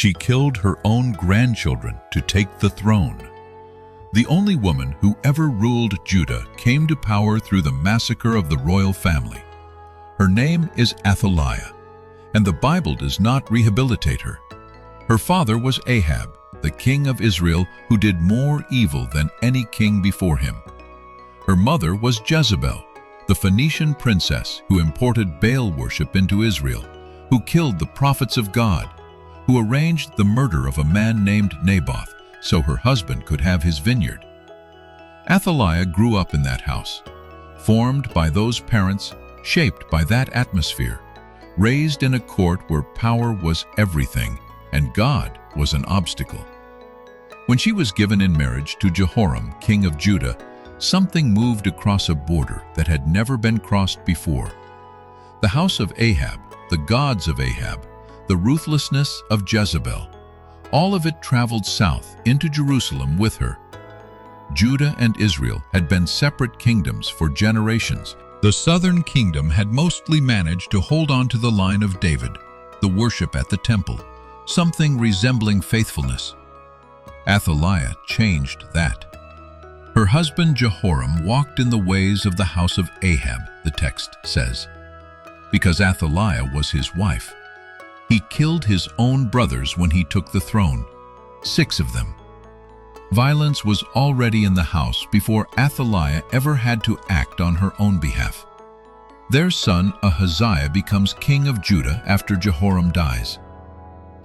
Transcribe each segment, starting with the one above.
She killed her own grandchildren to take the throne. The only woman who ever ruled Judah came to power through the massacre of the royal family. Her name is Athaliah, and the Bible does not rehabilitate her. Her father was Ahab, the king of Israel, who did more evil than any king before him. Her mother was Jezebel, the Phoenician princess who imported Baal worship into Israel, who killed the prophets of God, who arranged the murder of a man named Naboth so her husband could have his vineyard. Athaliah grew up in that house, formed by those parents, shaped by that atmosphere, raised in a court where power was everything and God was an obstacle. When she was given in marriage to Jehoram, king of Judah, something moved across a border that had never been crossed before. The house of Ahab, the gods of Ahab, the ruthlessness of Jezebel, all of it traveled south into Jerusalem with her. Judah and Israel had been separate kingdoms for generations. The southern kingdom had mostly managed to hold on to the line of David, the worship at the temple, something resembling faithfulness. Athaliah changed that. Her husband Jehoram walked in the ways of the house of Ahab, the text says. Because Athaliah was his wife, he killed his own brothers when he took the throne, 6 of them. Violence was already in the house before Athaliah ever had to act on her own behalf. Their son Ahaziah becomes king of Judah after Jehoram dies.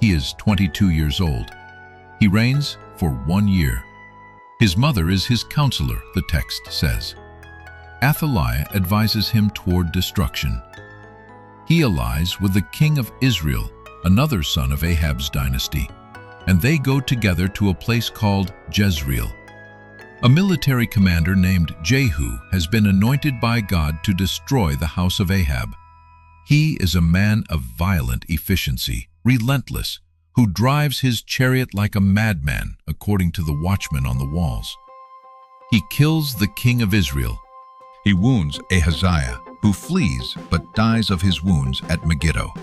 He is 22 years old. He reigns for 1 year. His mother is his counselor, the text says. Athaliah advises him toward destruction. He allies with the king of Israel, another son of Ahab's dynasty, and they go together to a place called Jezreel. A military commander named Jehu has been anointed by God to destroy the house of Ahab. He is a man of violent efficiency, relentless, who drives his chariot like a madman, according to the watchman on the walls. He kills the king of Israel. He wounds Ahaziah, who flees but dies of his wounds at Megiddo.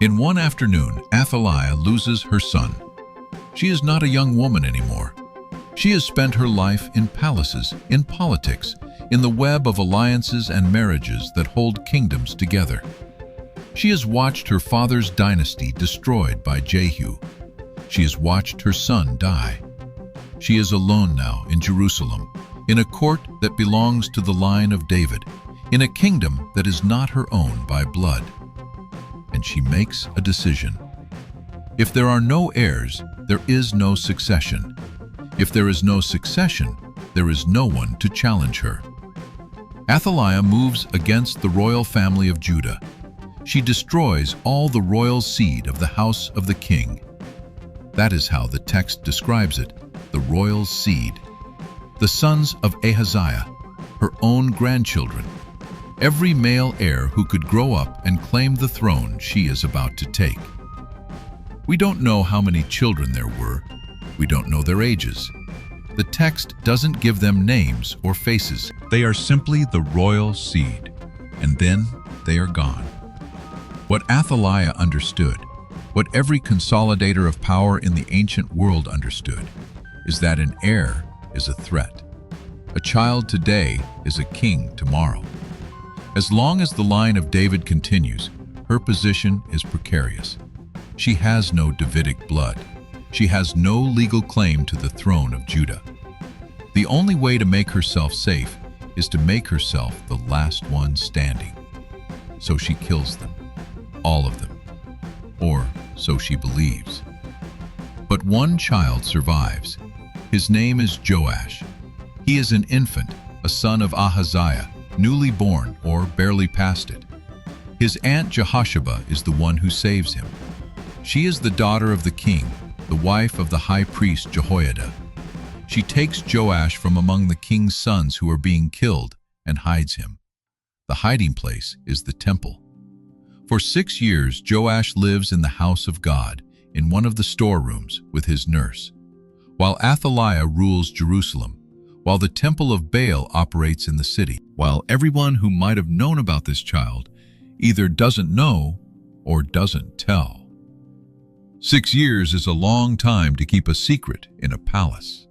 In one afternoon, Athaliah loses her son. She is not a young woman anymore. She has spent her life in palaces, in politics, in the web of alliances and marriages that hold kingdoms together. She has watched her father's dynasty destroyed by Jehu. She has watched her son die. She is alone now in Jerusalem, in a court that belongs to the line of David, in a kingdom that is not her own by blood. And she makes a decision. If there are no heirs, there is no succession. If there is no succession, there is no one to challenge her. Athaliah moves against the royal family of Judah. She destroys all the royal seed of the house of the king. That is how the text describes it, the royal seed. The sons of Ahaziah, her own grandchildren. Every male heir who could grow up and claim the throne she is about to take. We don't know how many children there were. We don't know their ages. The text doesn't give them names or faces. They are simply the royal seed, and then they are gone. What Athaliah understood, what every consolidator of power in the ancient world understood, is that an heir is a threat. A child today is a king tomorrow. As long as the line of David continues, her position is precarious. She has no Davidic blood. She has no legal claim to the throne of Judah. The only way to make herself safe is to make herself the last one standing. So she kills them, all of them, or so she believes. But one child survives. His name is Joash. He is an infant, a son of Ahaziah, newly born or barely past it. His aunt Jehosheba is the one who saves him. She is the daughter of the king, the wife of the high priest Jehoiada. She takes Joash from among the king's sons who are being killed and hides him. The hiding place is the temple. For 6 years, Joash lives in the house of God, in one of the storerooms with his nurse, while Athaliah rules Jerusalem, while the temple of Baal operates in the city, while everyone who might have known about this child either doesn't know or doesn't tell. 6 years is a long time to keep a secret in a palace.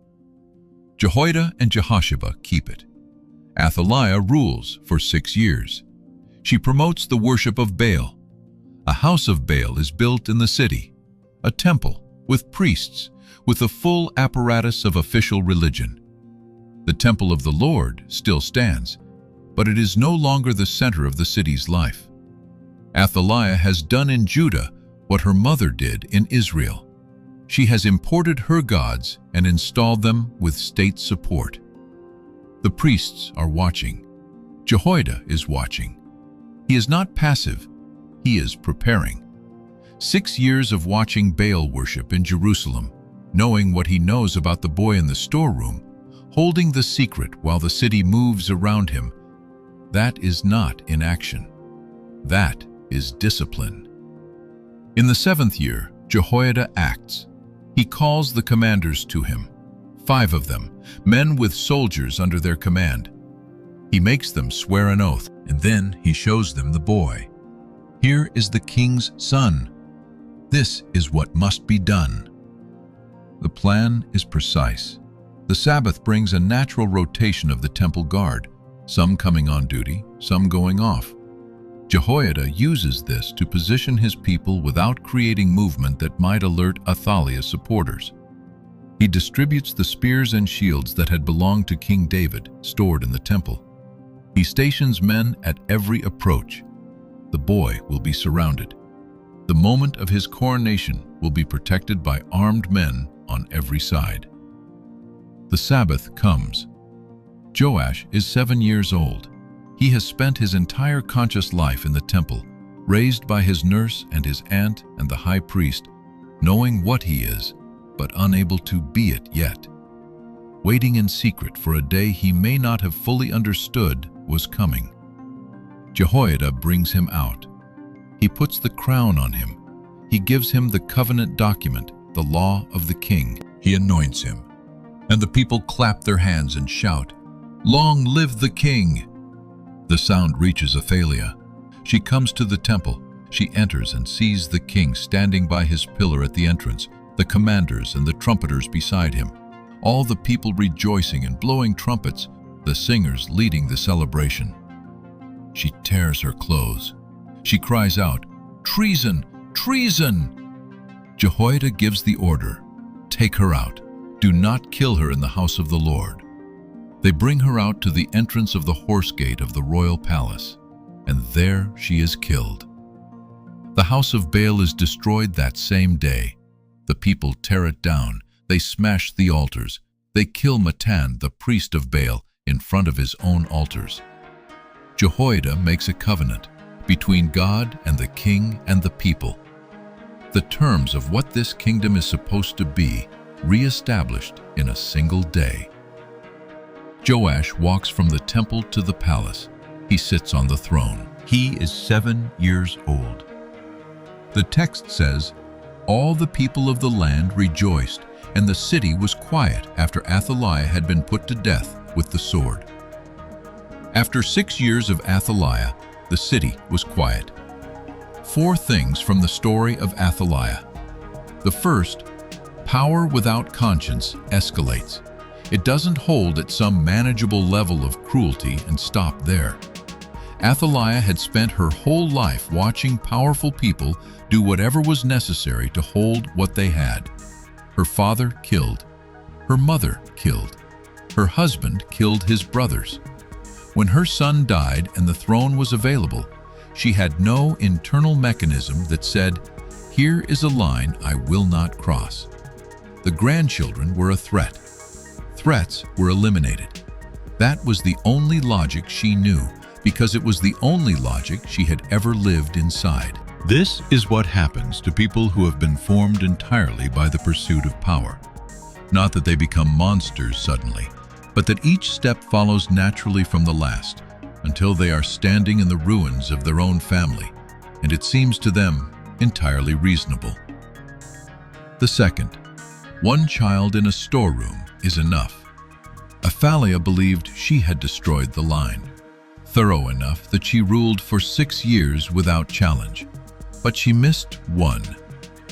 Jehoiada and Jehoshaphat keep it. Athaliah rules for 6 years. She promotes the worship of Baal. A house of Baal is built in the city, a temple with priests, with a full apparatus of official religion. The temple of the Lord still stands, but it is no longer the center of the city's life. Athaliah has done in Judah what her mother did in Israel. She has imported her gods and installed them with state support. The priests are watching. Jehoiada is watching. He is not passive, he is preparing. 6 years of watching Baal worship in Jerusalem, knowing what he knows about the boy in the storeroom, holding the secret while the city moves around him. That is not inaction. That is discipline. In the 7th year, Jehoiada acts. He calls the commanders to him, 5 of them, men with soldiers under their command. He makes them swear an oath, and then he shows them the boy. Here is the king's son. This is what must be done. The plan is precise. The Sabbath brings a natural rotation of the temple guard, some coming on duty, some going off. Jehoiada uses this to position his people without creating movement that might alert Athaliah's supporters. He distributes the spears and shields that had belonged to King David, stored in the temple. He stations men at every approach. The boy will be surrounded. The moment of his coronation will be protected by armed men on every side. The Sabbath comes. Joash is 7 years old. He has spent his entire conscious life in the temple, raised by his nurse and his aunt and the high priest, knowing what he is, but unable to be it yet. Waiting in secret for a day he may not have fully understood was coming. Jehoiada brings him out. He puts the crown on him. He gives him the covenant document, the law of the king. He anoints him. And the people clap their hands and shout, "Long live the king!" The sound reaches Athaliah. She comes to the temple. She enters and sees the king standing by his pillar at the entrance, the commanders and the trumpeters beside him, all the people rejoicing and blowing trumpets, the singers leading the celebration. She tears her clothes. She cries out, "Treason! Treason!" Jehoiada gives the order, "Take her out. Do not kill her in the house of the Lord." They bring her out to the entrance of the horse gate of the royal palace, and there she is killed. The house of Baal is destroyed that same day. The people tear it down. They smash the altars. They kill Matan, the priest of Baal, in front of his own altars. Jehoiada makes a covenant between God and the king and the people. The terms of what this kingdom is supposed to be re-established in a single day. Joash walks from the temple to the palace. He sits on the throne. He is 7 years old. The text says, "All the people of the land rejoiced, and the city was quiet after Athaliah had been put to death with the sword." After 6 years of Athaliah, the city was quiet. 4 things from the story of Athaliah. The first, power without conscience escalates. It doesn't hold at some manageable level of cruelty and stop there. Athaliah had spent her whole life watching powerful people do whatever was necessary to hold what they had. Her father killed. Her mother killed. Her husband killed his brothers. When her son died and the throne was available, she had no internal mechanism that said, "Here is a line I will not cross." The grandchildren were a threat. Threats were eliminated. That was the only logic she knew, because it was the only logic she had ever lived inside. This is what happens to people who have been formed entirely by the pursuit of power. Not that they become monsters suddenly, but that each step follows naturally from the last, until they are standing in the ruins of their own family, and it seems to them entirely reasonable. The second, one child in a storeroom is enough. Athaliah believed she had destroyed the line, thorough enough that she ruled for 6 years without challenge. But she missed one,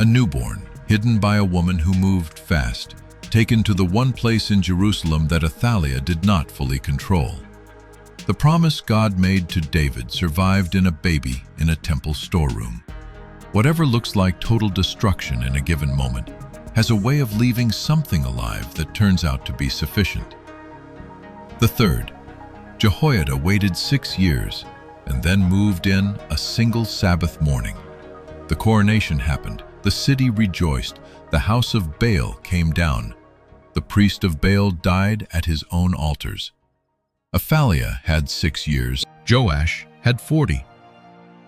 a newborn, hidden by a woman who moved fast, taken to the one place in Jerusalem that Athaliah did not fully control. The promise God made to David survived in a baby in a temple storeroom. Whatever looks like total destruction in a given moment has a way of leaving something alive that turns out to be sufficient. The third, Jehoiada waited 6 years and then moved in a single Sabbath morning. The coronation happened, the city rejoiced, the house of Baal came down. The priest of Baal died at his own altars. Athaliah had 6 years, Joash had 40.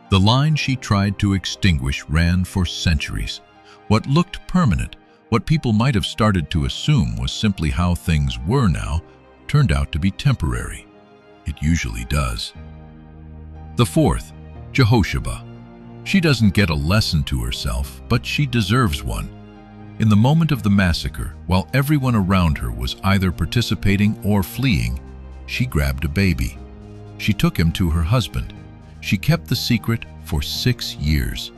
The line she tried to extinguish ran for centuries. What looked permanent, what people might have started to assume was simply how things were now, turned out to be temporary. It usually does. The fourth, Jehosheba. She doesn't get a lesson to herself, but she deserves one. In the moment of the massacre, while everyone around her was either participating or fleeing, she grabbed a baby. She took him to her husband. She kept the secret for 6 years.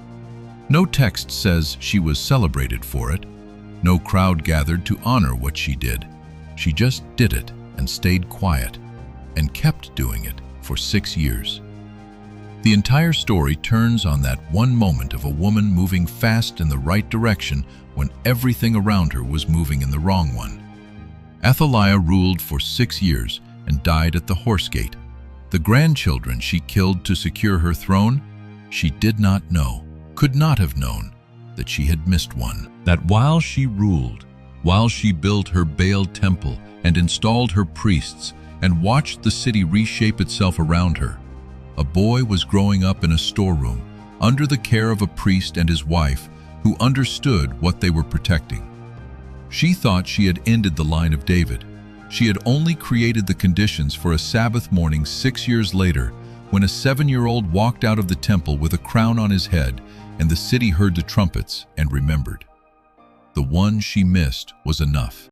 No text says she was celebrated for it. No crowd gathered to honor what she did. She just did it and stayed quiet and kept doing it for 6 years. The entire story turns on that one moment of a woman moving fast in the right direction when everything around her was moving in the wrong one. Athaliah ruled for 6 years and died at the horse gate. The grandchildren she killed to secure her throne, she did not know, could not have known, that she had missed one. That while she ruled, while she built her Baal temple and installed her priests and watched the city reshape itself around her, a boy was growing up in a storeroom under the care of a priest and his wife who understood what they were protecting. She thought she had ended the line of David. She had only created the conditions for a Sabbath morning 6 years later when a 7-year-old walked out of the temple with a crown on his head and the city heard the trumpets and remembered. The one she missed was enough.